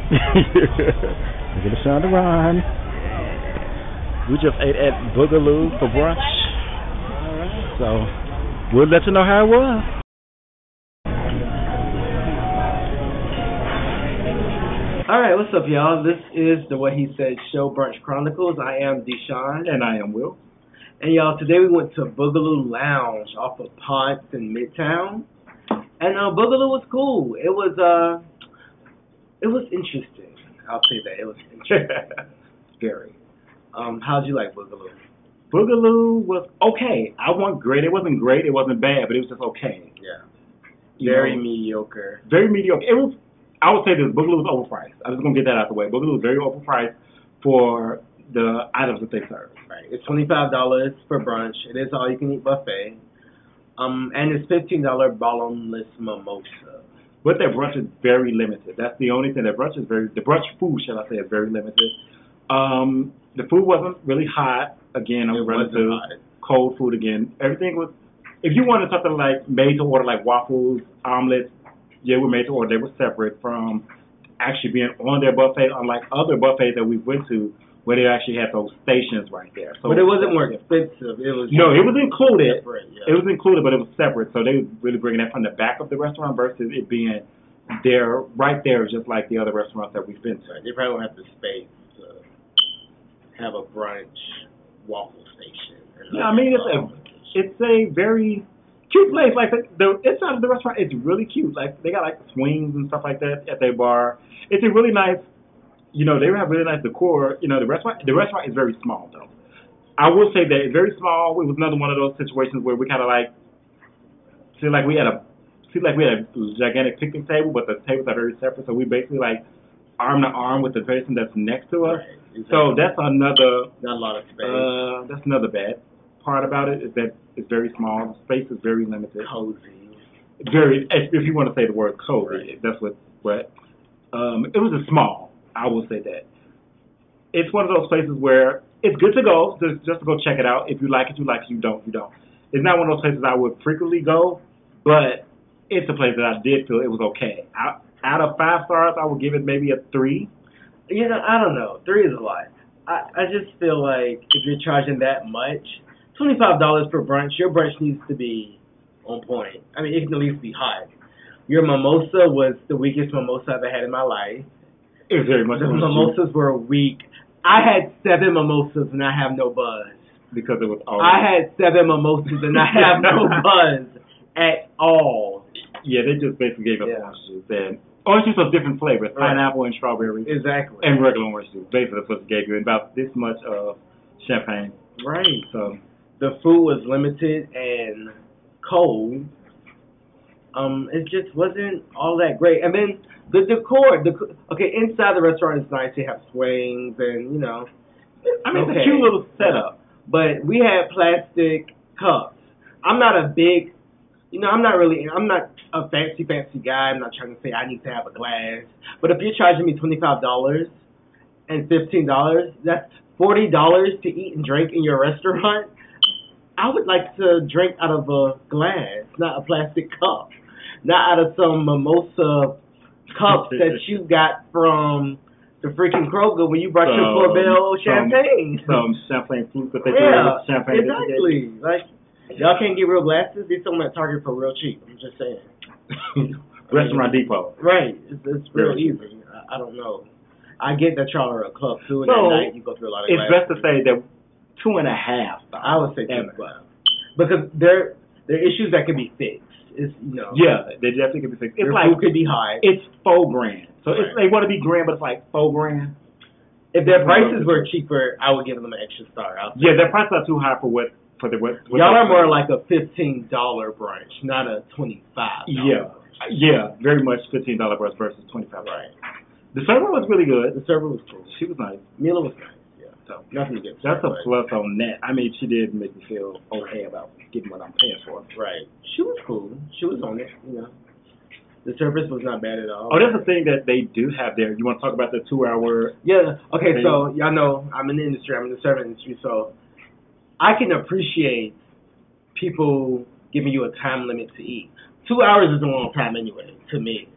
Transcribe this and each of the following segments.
Give it a shot to Ron. We just ate at Boogaloo for brunch. So we'll let you know how it was. All right, what's up, y'all? This is the What He Said Show, Brunch Chronicles. I am Deshaun. And I am Will. And y'all, today we went to Boogaloo Lounge off of Ponce in Midtown. And Boogaloo was cool. It was interesting. I'll say that. It was interesting. Very. How'd you like Boogaloo? Boogaloo was okay. I wasn't great. It wasn't great. It wasn't bad, but it was just okay. Yeah. Very mediocre. Very mediocre. It was. I would say this. Boogaloo was overpriced. I'm just gonna get that out the way. Boogaloo was very overpriced for the items that they serve. Right. It's $25 for brunch. It is all you can eat buffet. And it's $15 bottomless mimosa. But their brunch is very limited. That's the only thing. The brunch food, shall I say, is very limited. The food wasn't really hot. Again, I'm running to cold food again. Everything was, if you wanted something like made to order, like waffles, omelets, yeah, we're made to order. They were separate from actually being on their buffet, unlike other buffets that we went to, where they actually had those stations right there. So, but it wasn't more expensive. It was it was included. Yeah. It was included, but it was separate. So they were really bringing that from the back of the restaurant versus it being there, right there, just like the other restaurants that we've been to. Right. They probably don't have the space to have a brunch waffle station. Yeah, I mean it's a very cute place. Like the inside of the restaurant, it's really cute. Like they got like swings and stuff like that at their bar. It's a really nice. They have really nice decor. The restaurant is very small, though. I will say that it's very small. It was another one of those situations where we kind of feel like we had a gigantic picnic table, but the tables are very separate. So we basically arm to arm with the person that's next to us. Right, exactly. So that's another not a lot of space. That's another bad part about it is that it's very small. The space is very limited. Cozy. Very. If you want to say the word cozy, right. That's what. It was a small. I will say that. It's one of those places where it's good to go, just to go check it out. If you like it, you like it. You don't, you don't. It's not one of those places I would frequently go, but it's a place that I did feel it was okay. Out of 5 stars, I would give it maybe a 3. I don't know. 3 is a lot. I just feel like if you're charging that much, $25 per brunch, your brunch needs to be on point. I mean, it can at least be hot. Your mimosa was the weakest mimosa I've ever had in my life. It was very much. The mimosas were weak. I had 7 mimosas and I have no buzz. Because it was all. I had 7 mimosas and I have no buzz at all. Yeah, they just basically gave us orange juice and orange juice of different flavors, pineapple and strawberry. Exactly. And regular orange juice. Basically, that's what they gave you, and about this much of champagne. Right. So the food was limited and cold. It just wasn't all that great. And then the decor, inside the restaurant is nice. They have swings and, I mean, it's a cute little setup. But we had plastic cups. I'm not a fancy guy. I'm not trying to say I need to have a glass. But if you're charging me $25 and $15, that's $40 to eat and drink in your restaurant. I would like to drink out of a glass, not a plastic cup. Not out of some mimosa cups that you got from the freaking Kroger when you brought your Corbel champagne. Some champagne flute that they do with champagne. Exactly. Y'all can't get real glasses. They sell them at Target for real cheap. I'm just saying. Restaurant Depot. Right. It's real easy. I don't know. I get that y'all are a club too, and at night you go through a lot of glasses. It's best to say that 2.5. I would say 2.5. Because there are issues that can be fixed. Yeah, they definitely could be fixed. It's food could be high. It's $4 grand. So they want to be grand, but it's like $4 grand. If their prices were cheaper, I would give them an extra star. Yeah, their prices are too high for what y'all are more like a $15 brunch, not a $25. Yeah, very much $15 brunch versus $25. Right. The server was really good. The server was cool. She was nice. Mila was nice. So nothing against that's a plus on that. I mean, she did make me feel okay about getting what I'm paying for. Right. She was cool. She was on it. The service was not bad at all. Oh, that's the thing that they do have there. You want to talk about the 2-hour? Yeah. Okay. Thing? So y'all know I'm in the industry. I'm in the service industry. So I can appreciate people giving you a time limit to eat. 2 hours is a long time anyway to me.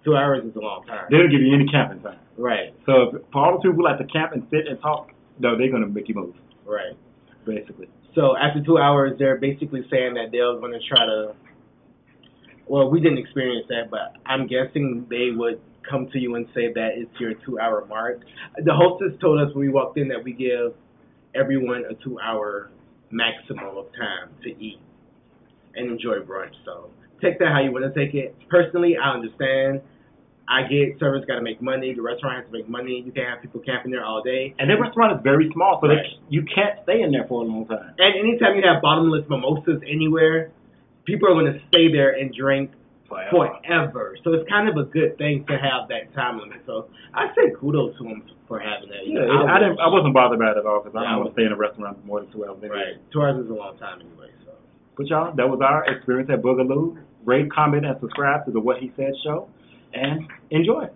2 hours is a long time. They don't give you any camping time. Right. So for all the people who like to camp and sit and talk, no, they're gonna make you move. Right. Basically. So after 2 hours, they're basically saying that they're going to try to. Well, we didn't experience that, but I'm guessing they would come to you and say that it's your 2 hour mark. The hostess told us when we walked in that we give everyone a 2 hour maximum of time to eat and enjoy brunch. So take that how you want to take it. Personally, I understand. I get servers got to make money. The restaurant has to make money. You can't have people camping there all day. And their restaurant is very small, so Right. you can't stay in there for a long time. And anytime you have bottomless mimosas anywhere, people are going to stay there and drink forever. So it's kind of a good thing to have that time limit. So I say kudos to them for having that. Yeah, I wasn't bothered by it at all because I Yeah, don't want to stay in a restaurant more than 2 hours. Anyway. Right. 2 hours is a long time anyway. So. But y'all, that was our experience at Boogaloo. Rate, comment, and subscribe to the What He Said show, and enjoy.